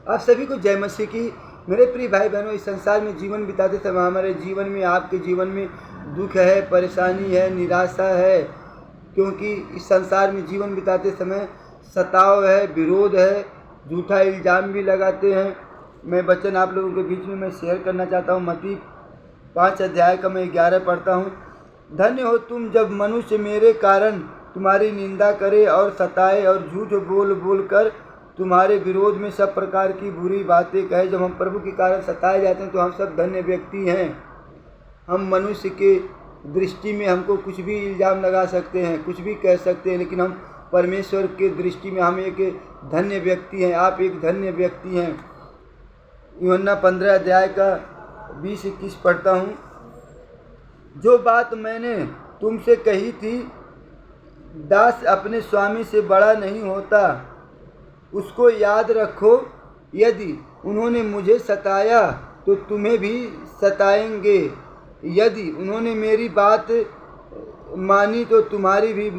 आप सभी को जय मसीह की। मेरे प्रिय भाई बहनों, इस संसार में जीवन बिताते समय हमारे जीवन में, आपके जीवन में दुख है, परेशानी है, निराशा है, क्योंकि इस संसार में जीवन बिताते समय सताव है, विरोध है, झूठा इल्ज़ाम भी लगाते हैं। मैं वचन आप लोगों के बीच में मैं शेयर करना चाहता हूँ। मत्ती 5 अध्याय का मैं 11 पढ़ता हूँ। धन्य हो तुम जब मनुष्य मेरे कारण तुम्हारी निंदा करे और सताए और झूठ बोल बोल कर तुम्हारे विरोध में सब प्रकार की बुरी बातें कहे। जब हम प्रभु के कारण सताए जाते हैं तो हम सब धन्य व्यक्ति हैं। हम मनुष्य के दृष्टि में हमको कुछ भी इल्ज़ाम लगा सकते हैं, कुछ भी कह सकते हैं, लेकिन हम परमेश्वर के दृष्टि में हम एक धन्य व्यक्ति हैं। आप एक धन्य व्यक्ति हैं। यूहन्ना 15 अध्याय का 20-21 पढ़ता हूँ। जो बात मैंने तुमसे कही थी, दास अपने स्वामी से बड़ा नहीं होता, उसको याद रखो। यदि उन्होंने मुझे सताया तो तुम्हें भी सताएंगे। यदि उन्होंने मेरी बात मानी तो तुम्हारी भी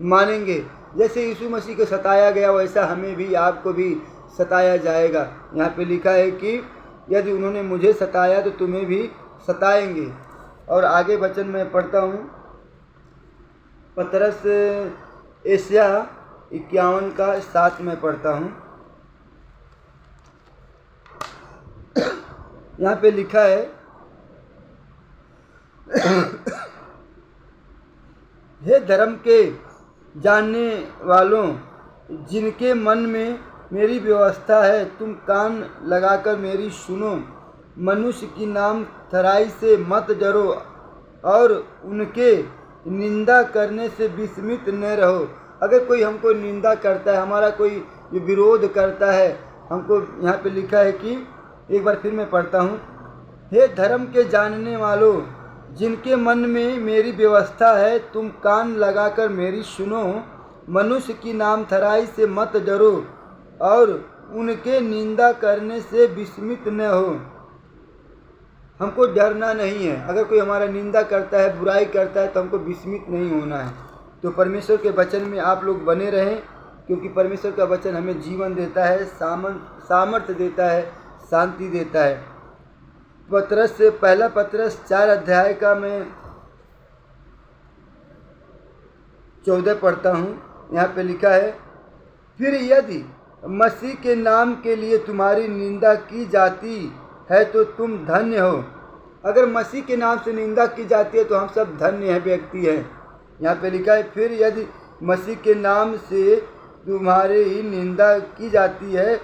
मानेंगे। जैसे यीशु मसीह को सताया गया वैसा हमें भी, आपको भी सताया जाएगा। यहाँ पे लिखा है कि यदि उन्होंने मुझे सताया तो तुम्हें भी सताएंगे। और आगे वचन में पढ़ता हूँ, पतरस एशिया 51 का 7 में पढ़ता हूँ। यहाँ पे लिखा है, हे धर्म के जानने वालों, जिनके मन में मेरी व्यवस्था है, तुम कान लगाकर मेरी सुनो। मनुष्य की नाम थराई से मत डरो और उनके निंदा करने से विस्मित न रहो। अगर कोई हमको निंदा करता है, हमारा कोई विरोध करता है, हमको यहाँ पे लिखा है कि, एक बार फिर मैं पढ़ता हूँ, हे धर्म के जानने वालों, जिनके मन में मेरी व्यवस्था है, तुम कान लगाकर मेरी सुनो। मनुष्य की नाम थराई से मत डरो और उनके निंदा करने से विस्मित न हो। हमको डरना नहीं है। अगर कोई हमारा निंदा करता है, बुराई करता है, तो हमको विस्मित नहीं होना है। तो परमेश्वर के वचन में आप लोग बने रहें, क्योंकि परमेश्वर का वचन हमें जीवन देता है, सामर्थ्य देता है, शांति देता है। पहला पतरस 4 अध्याय का मैं 14 पढ़ता हूँ। यहाँ पे लिखा है, फिर यदि मसीह के नाम के लिए तुम्हारी निंदा की जाती है तो तुम धन्य हो। अगर मसीह के नाम से निंदा की जाती है तो हम सब धन्य हैं, व्यक्ति हैं। यहाँ पे लिखा है, फिर यदि मसीह के नाम से तुम्हारी निंदा की जाती है